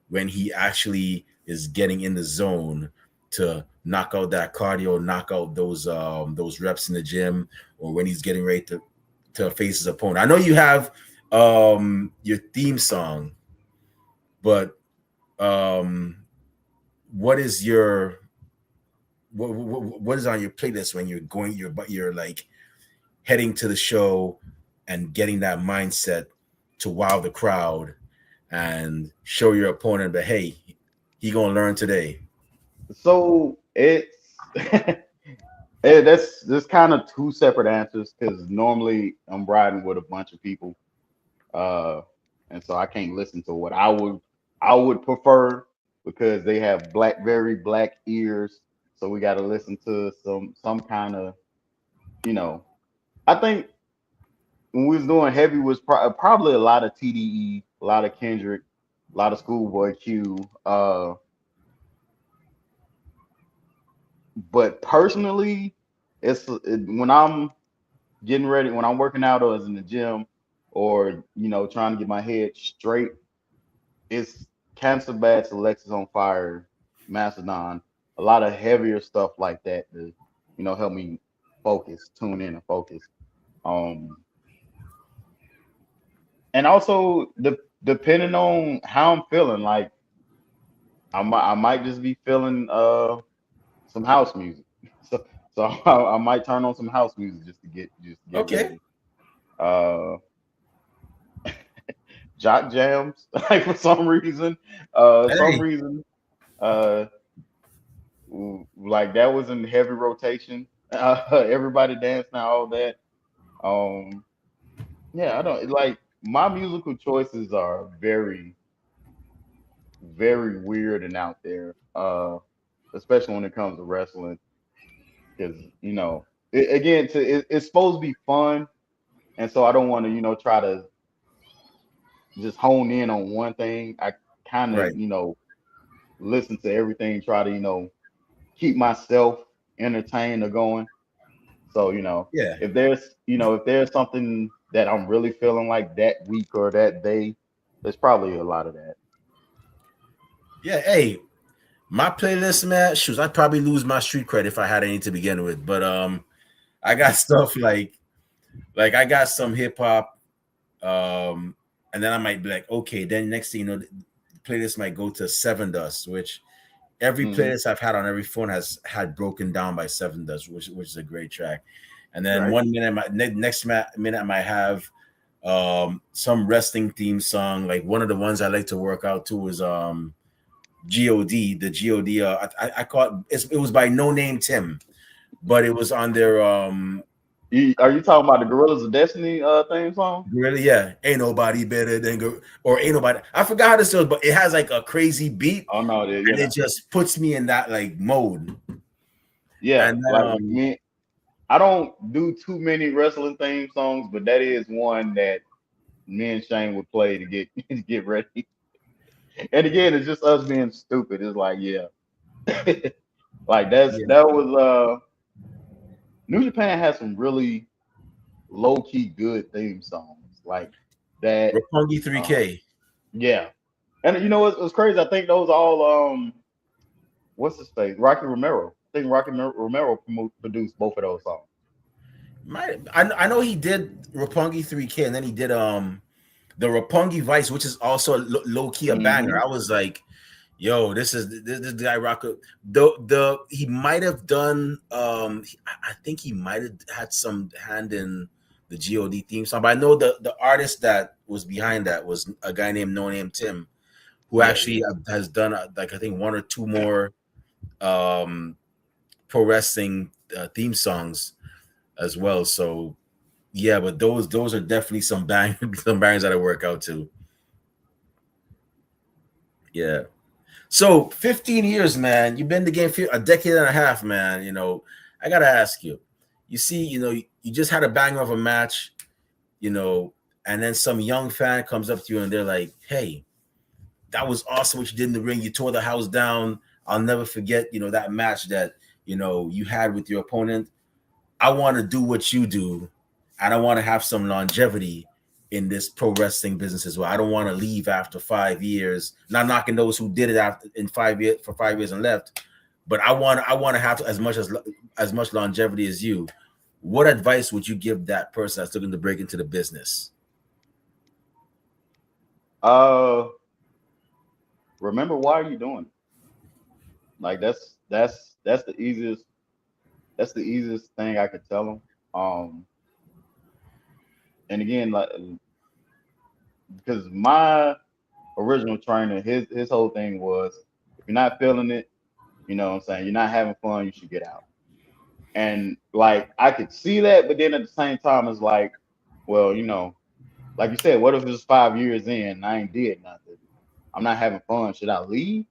when he actually is getting in the zone to knock out that cardio, knock out those reps in the gym, or when he's getting ready to face his opponent. I know you have your theme song, but um what is your what is on your playlist when you're like heading to the show and getting that mindset to wow the crowd and show your opponent that, hey, he gonna learn today. So it's that's kind of two separate answers because normally I'm riding with a bunch of people, uh, and so I can't listen to what I would prefer because they have very black ears. So we got to listen to some kind of you know. I think when we was doing heavy was probably a lot of TDE, a lot of Kendrick, a lot of Schoolboy Q. But personally, when I'm getting ready, when I'm working out or is in the gym, or trying to get my head straight, it's Cancer Bats, Alexis on Fire, Mastodon, a lot of heavier stuff like that to help me focus, tune in and focus. Um, and also depending on how I'm feeling, like I might just be feeling some house music. So I might turn on some house music just to get Okay. ready. Uh Jock jams, like for some reason. Some Hey, reason uh like that was in heavy rotation. Everybody dance now, all that. Um yeah, I don't like my musical choices are very, very weird and out there. Especially when it comes to wrestling. Because again, it's supposed to be fun, and so I don't want to try to just hone in on one thing. I kind of right. listen to everything, try to keep myself entertained or going. So Yeah. if there's something that I'm really feeling like that week or that day, there's probably a lot of that. Yeah. Hey, my playlist, man, shoes, I'd probably lose my street cred if I had any to begin with. But I got stuff like I got some hip hop, and then I might be like, okay, then next thing you know, the playlist might go to Seven Dust, which every Hmm. playlist I've had on every phone has had Broken Down by Seven Dust, which is a great track. And then Right. one minute, next minute I might have Some wrestling theme song. Like one of the ones I like to work out to is God. The God. I call it was by No Name Tim, but it was on their Are you talking about the Gorillas of Destiny theme song? really, yeah, ain't nobody better than go, or ain't nobody. I forgot how this goes, but it has like a crazy beat, Oh no, and yeah, it just puts me in that like mode. yeah. And Like me, I don't do too many wrestling theme songs, but that is one that me and Shane would play to get to get ready. And again, it's just us being stupid. It's like, yeah, like yeah, that was New Japan has some really low key good theme songs like that. Roppongi Uh, 3K. yeah, and you know what's crazy? I think those all what's his face? Rocky Romero. I think Romero produced both of those songs. I know he did Roppongi 3K, and then he did the Roppongi Vice, which is also low key a banger. Hmm. I was like, yo, this guy rock. The he might have done I think he might have had some hand in the God theme song, but I know the artist that was behind that was a guy named No Name Tim, who Yeah, actually has done like I think one or two more um pro wrestling theme songs as well. So yeah, but those are definitely some bang some bangers that I work out to. Yeah. So 15 years, man. You've been in the game for a decade and a half, man. I gotta ask you. You see, you just had a banger of a match, you know, and then some young fan comes up to you and they're like, "Hey, that was awesome what you did in the ring. You tore the house down. I'll never forget, that match that you had with your opponent. I want to do what you do, and I want to have some longevity in this pro wrestling business as well. I don't want to leave after 5 years. Not knocking those who did it after in 5 years for 5 years and left, but I want to have as much longevity as you. What advice would you give that person that's looking to break into the business? uh, remember why are you doing it? Like that's the easiest thing I could tell them. And again, like because my original trainer, his whole thing was if you're not feeling it, you know what I'm saying, you're not having fun, you should get out. And like I could see that, but then at the same time, it's like, well, like you said, what if it's 5 years in and I ain't did nothing? I'm not having fun. Should I leave?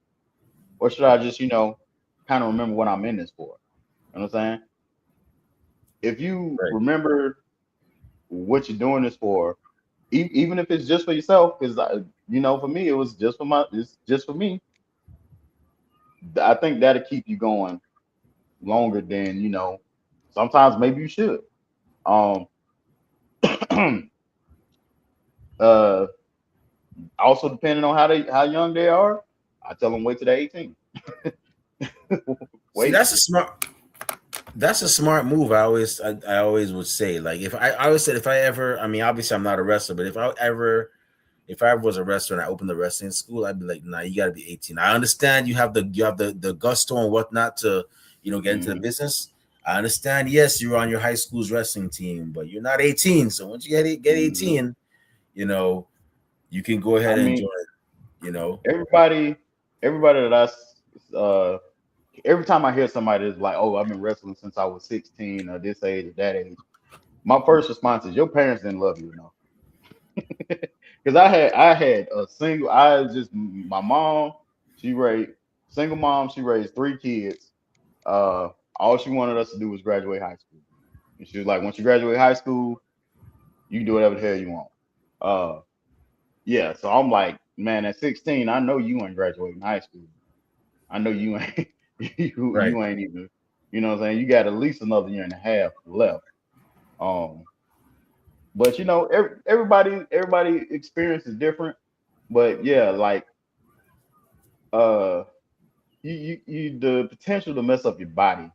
Or should I just, kind of remember what I'm in this for? You know what I'm saying? If you Right. remember what you're doing this for, even if it's just for yourself, because for me, it was it's just for me. I think that'll keep you going longer than sometimes maybe you should. Um, uh, also depending on how young they are, I tell them wait till they're 18. See, Wait. that's a smart move. I always would say, like, if I always said if I ever, I mean, obviously I'm not a wrestler, but if I ever was a wrestler and I opened the wrestling school, I'd be like, nah, you got to be 18. I understand you have the gusto and whatnot to get into the Mhm. business. I understand. Yes, you're on your high school's wrestling team, but you're not 18. So once you get Mhm. 18, you know you can go I ahead and mean, join. You know, everybody, everybody that every time I hear somebody that's like, "Oh, I've been wrestling since I was 16 or this age or that age," my first response is, "Your parents didn't love you enough." Because I had a single. I was just my mom. She raised single mom. She raised 3 kids. Uh, all she wanted us to do was graduate high school, and she was like, "Once you graduate high school, you can do whatever the hell you want." Uh, yeah. So I'm like, man, at 16, I know you ain't graduating high school. I know you ain't right? you ain't even, what I'm saying? You got at least another year and a half left. Um, but everybody experience is different. But yeah, like uh the potential to mess up your body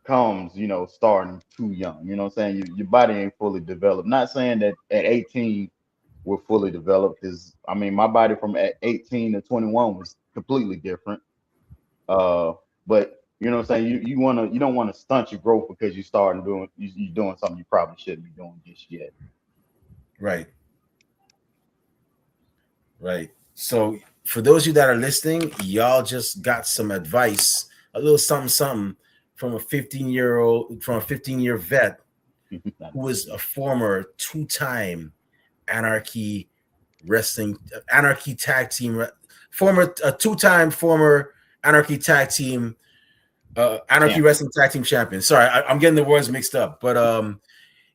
comes, starting too young. You know what I'm saying? Your body ain't fully developed. Not saying that at 18 we're fully developed, because I mean my body from at 18 to 21 was completely different. Uh, but you know what I'm saying? You don't want to stunt your growth because you're doing something you probably shouldn't be doing just yet. Right, right. So for those of you that are listening, y'all just got some advice, a little something, something from a 15-year vet I who know. was a former two-time Anarchy Wrestling, Anarchy Tag Team, former a two-time former Anarchy Tag Team, Anarchy Champion. Wrestling Tag Team Champion. Sorry, I'm getting the words mixed up, but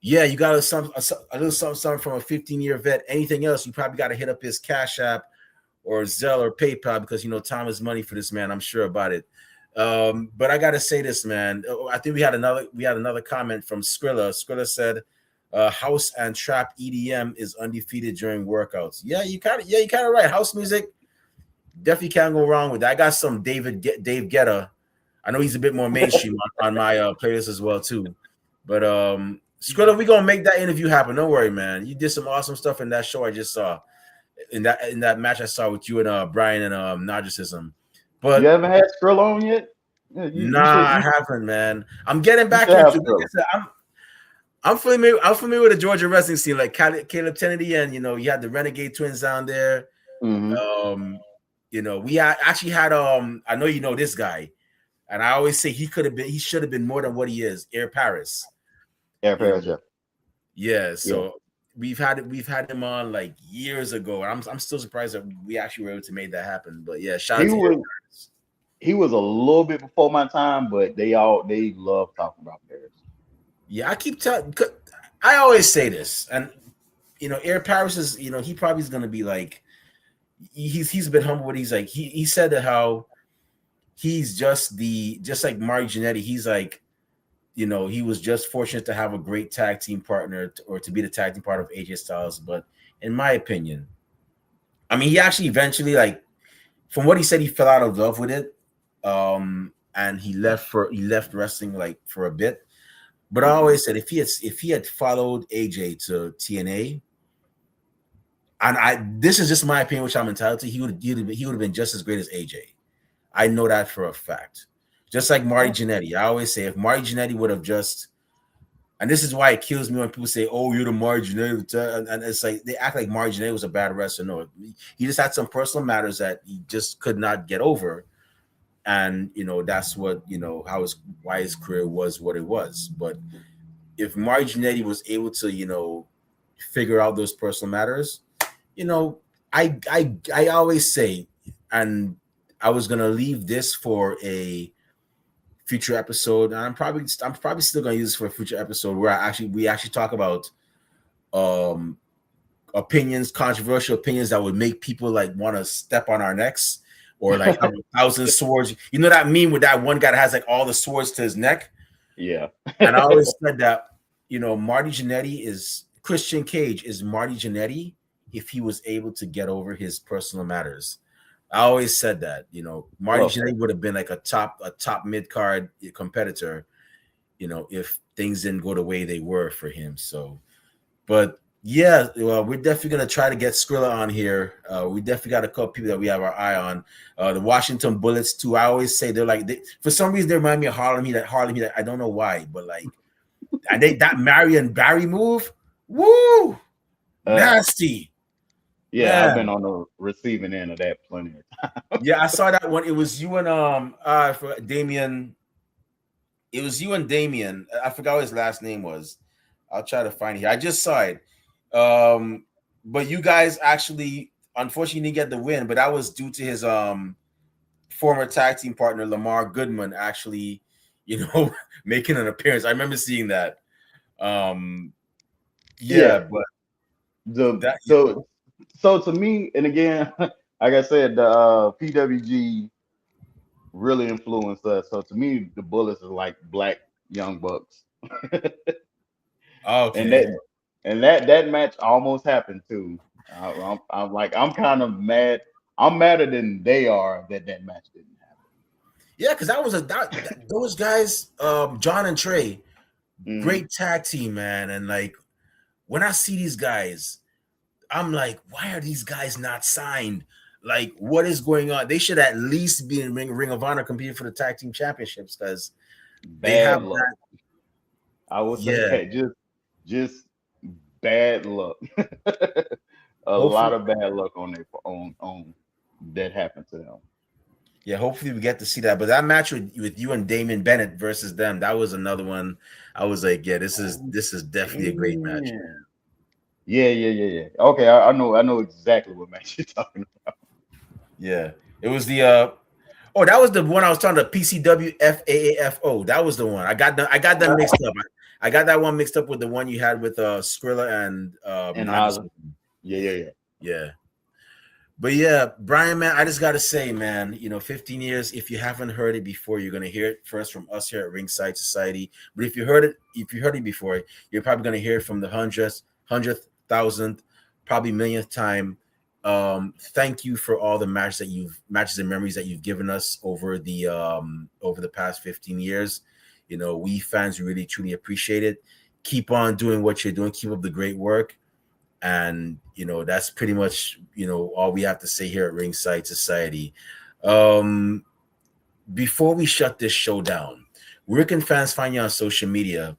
yeah, you got a little something, something from a 15-year vet. Anything else, you probably got to hit up his Cash App or Zelle or PayPal because time is money for this man. I'm sure about it. But I gotta say this, man. I think we had another comment from Skrilla. Skrilla said, "House and trap EDM is undefeated during workouts." Yeah, you kind of right. House music definitely can't go wrong with that. I got some Dave Guetta. I know he's a bit more mainstream on my playlist as well too. But Skrilla, we gonna make that interview happen. Don't worry, man. You did some awesome stuff in that show I just saw in that match I saw with you and Brian and Narcissism. You But haven't had Skrill on yet? Yeah, nah, I haven't, man. I'm getting you back should have into. Like I Skrill. said, I'm familiar. I'm familiar with the Georgia wrestling scene, like Caleb Kennedy, and you had the Renegade Twins down there. Mm-hmm. Um, we actually had I know you know this guy, and I always say he should have been more than what he is. Air Paris, Air you know. Paris, yeah. Yeah, Yeah. so we've had him on like years ago. I'm still surprised that we actually were able to make that happen. But yeah, shout He out to Air was Paris. he was a little bit before my time, but they love talking about Paris. Yeah, I keep telling. I always say this, and Air Paris is, he probably is gonna be like, he's a bit humble, but he's like, he said that how he's just like Mario Giannetti. He's like, he was just fortunate to have a great tag team partner or to be the tag team partner of AJ Styles. But in my opinion, I mean, he actually eventually, like, from what he said, he fell out of love with it, and he left wrestling like for a bit. But I Mm-hmm. always said if he had followed AJ to TNA, and this is just my opinion, which I'm entitled to, he would have been just as great as AJ. I know that for a fact. Just like Marty Yeah. Jannetty, I always say if Marty Jannetty would have just, and this is why it kills me when people say, "Oh, you're the Marty Jannetty," and it's like they act like Marty Jannetty was a bad wrestler. No, he just had some personal matters that he just could not get over, and that's what how why his career was what it was. But if Marty Jannetty was able to figure out those personal matters, you know, I always say, and I was gonna leave this for a future episode, and I'm probably still gonna use this for a future episode where we actually talk about um opinions, controversial opinions that would make people like want to step on our necks or like have a thousand swords. You know that meme with that one guy that has like all the swords to his neck? Yeah. And I always said that, Marty Jannetty is Christian Cage is Marty Jannetty if he was able to get over his personal matters. I always said that, Marty Well said. Jannetty would have been like a top mid card competitor, if things didn't go the way they were for him. So, but yeah, well, we're definitely gonna try to get Skrilla on here. We definitely got a couple people that we have our eye on. The Washington Bullets too. I always say they're like for some reason they remind me of Harlem Heat. Harlem Heat. I don't know why, but like, and that Marion Barry move, woo, Uh nasty yeah, I've been man. on the receiving end of that plenty of times. Yeah, I saw that one. It was you and for Damien. It was you and Damien. I forgot what his last name was. I'll try to find it here. I just saw it. But you guys actually, unfortunately, didn't get the win. But that was due to his former tag team partner Lamar Goodman actually, making an appearance. I remember seeing that. Um, Yeah. yeah, but The that so to me, and again, like I said, the PWG really influenced us. So to me, the Bullets is like black young bucks, and okay. that match almost happened too. I'm like I'm kind of mad. I'm madder than they are that match didn't Yeah, because those guys, John and Trey, happen. great tag team, man. And like when I see these guys, I'm like, why are these guys not signed? Like, what is going on? They should at least be in Ring of Honor competing for the tag team championships because they have Bad luck. that. I would say Yeah, that just bad luck. A lot Hopefully, of bad luck on their on that happened to them. yeah, hopefully we get to see that. But that match with you and Damon Bennett versus them, that was another one. I was like, yeah, Oh, this is definitely a great match, man. damn. Yeah. Okay, I know exactly what match you're talking about. Yeah, it was the oh, that was the one I was talking about, PCW FAAFO. That was the one. I got them mixed up. I got that one mixed up with the one you had with Skrilla and And Nabi Naza. Smoking. Yeah. Yeah. But yeah, Brian, man, I just gotta say, man, 15 years. If you haven't heard it before, you're gonna hear it first from us here at Ringside Society. But if you heard it before, you're probably gonna hear it from the hundredth, thousandth, probably millionth time. Thank you for all the matches and memories that you've given us over the past 15 years. We fans really truly appreciate it. Keep on doing what you're doing. Keep up the great work. And that's pretty much all we have to say here at Ringside Society. um Before we shut this show down, where can fans find you on social media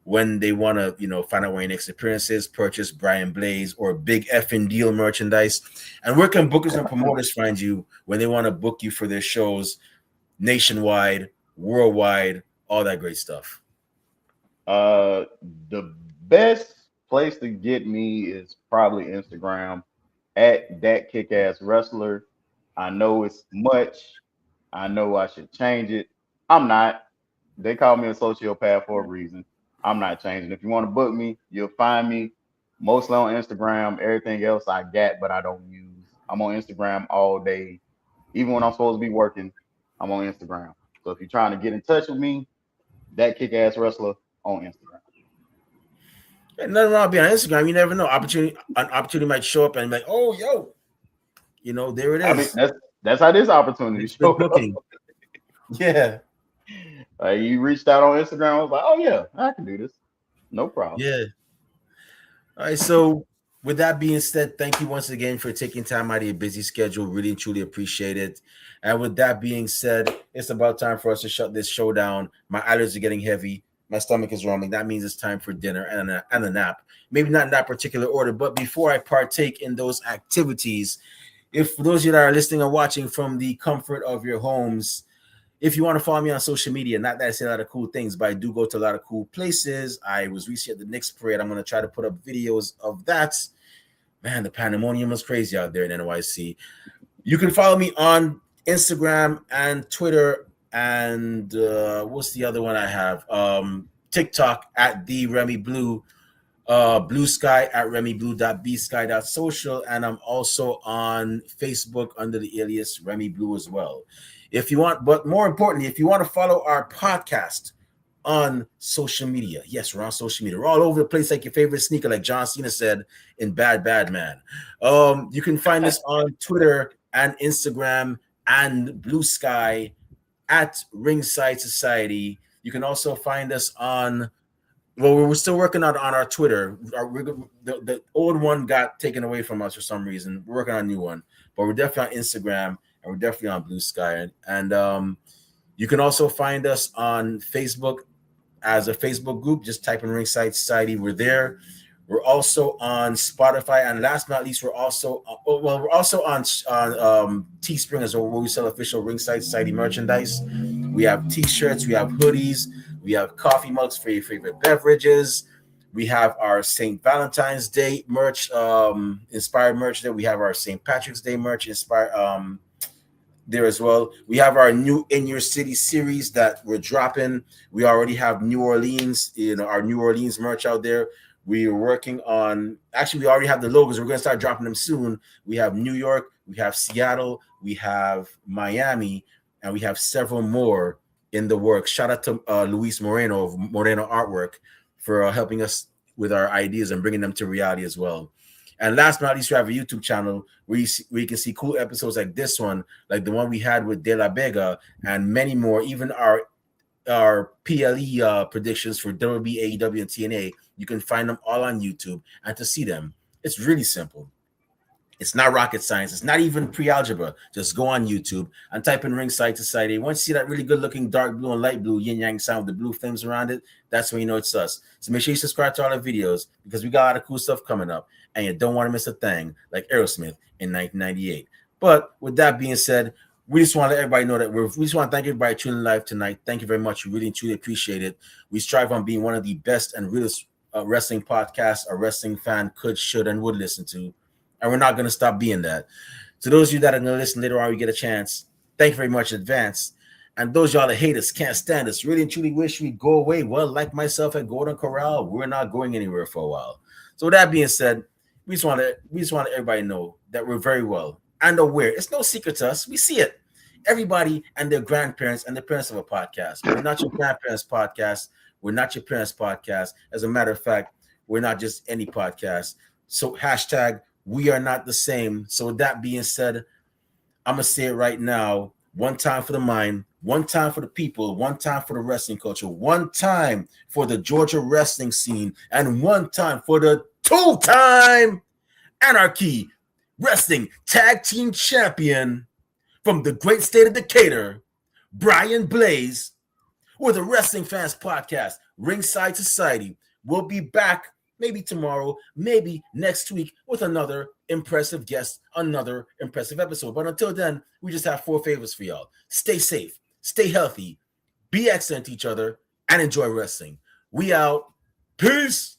when they want to find out where your next appearance is, purchase Brian Blaze or Big Effing Deal merchandise? And where can bookers and promoters find you when they want to book you for their shows nationwide, worldwide, all that great stuff? Uh, the best place to get me is probably Instagram at that kick ass wrestler. I know it's much. I know I should change it. I'm not. They call me a sociopath for a reason. I'm not changing. If you want to book me, you'll find me mostly on Instagram. Everything else I got, but I don't use. I'm on Instagram all day. Even when I'm supposed to be working, I'm on Instagram. So if you're trying to get in touch with me, that kick ass wrestler on Instagram. And nothing wrong being on Instagram. You never know. An opportunity might show up and be like, oh, yo, there it I mean, is. that's how this opportunity Next big showed up. booking. Yeah. You reached out on Instagram. I was like, oh yeah, I can do this. No problem. Yeah. All right. So, with that being said, thank you once again for taking time out of your busy schedule. Really and truly appreciate it. And with that being said, it's about time for us to shut this show down. My eyelids are getting heavy. My stomach is rumbling. That means it's time for dinner and a nap. Maybe not in that particular order, but before I partake in those activities, if for those of you that are listening and watching from the comfort of your homes, if you want to follow me on social media, not that I say a lot of cool things, but I do go to a lot of cool places. I was recently at the Knicks parade. I'm going to try to put up videos of that. Man, the pandemonium was crazy out there in NYC. You can follow me on Instagram and Twitter and what's the other one I have? TikTok at the Remy Blue, Blue Sky at RemyBlue.bsky.social, and I'm also on Facebook under the alias Remy Blue as well. If you want, but more importantly, if you want to follow our podcast on social media, yes, we're on social media. We're all over the place like your favorite sneaker, like John Cena said in Bad Man. You can find us on Twitter and Instagram and Blue Sky at Ringside Society. You can also find us on we're still working on our Twitter. The old one got taken away from us for some reason. We're working on a new one, but we're definitely on Instagram and we're definitely on Blue Sky. And you can also find us on Facebook as a Facebook group. Just type in Ringside Society. We're there. We're also on Spotify, and last but not least, we're also on Teespring as well, where we sell official Ringside Society merchandise. We have T-shirts, we have hoodies, we have coffee mugs for your favorite beverages. We have our St. Valentine's Day merch, inspired merch there. We have our St. Patrick's Day merch inspired there as well. We have our new In Your City series that we're dropping. We already have New Orleans, our New Orleans merch out there. We are working on, actually, we already have the logos. We're going to start dropping them soon. We have New York, we have Seattle, we have Miami, and we have several more in the works. Shout out to Luis Moreno of Moreno Artwork for helping us with our ideas and bringing them to reality as well. And last but not least, we have a YouTube channel where you can see cool episodes like this one, like the one we had with De La Vega, and many more. Even our PLE predictions for WWE, AEW, and TNA. You can find them all on YouTube, and to see them, it's really simple. It's not rocket science. It's not even pre-algebra. Just go on YouTube and type in Ringside Society. Once you see that really good-looking dark blue and light blue yin-yang sound with the blue flames around it, that's when you know it's us. So make sure you subscribe to all our videos because we got a lot of cool stuff coming up, and you don't want to miss a thing like Aerosmith in 1998. But with that being said, we just want to let everybody know that we just want to thank everybody tuning live tonight. Thank you very much. We really truly appreciate it. We strive on being one of the best and realest wrestling podcasts a wrestling fan could, should, and would listen to. And we're not going to stop being that. To those of you that are going to listen later on, we get a chance. Thank you very much in advance. And those y'all that hate us, can't stand us, really and truly wish we'd go away. Well, like myself at Golden Corral, we're not going anywhere for a while. So with that being said, we just want to everybody know that we're very well and aware. It's no secret to us. We see it. Everybody and their grandparents and the parents of a podcast. We're not your grandparents' podcast. We're not your parents' podcast. As a matter of fact, we're not just any podcast. So hashtag we are not the same. So with that being said, I'm going to say it right now. One time for the mind, one time for the people, one time for the wrestling culture, one time for the Georgia wrestling scene, and one time for the two-time Anarchy Wrestling Tag Team Champion from the great state of Decatur, Brian Blaze, with the Wrestling Fans Podcast, Ringside Society. We'll be back maybe tomorrow, maybe next week with another impressive guest, another impressive episode. But until then, we just have 4 favors for y'all. Stay safe, stay healthy, be excellent to each other, and enjoy wrestling. We out. Peace.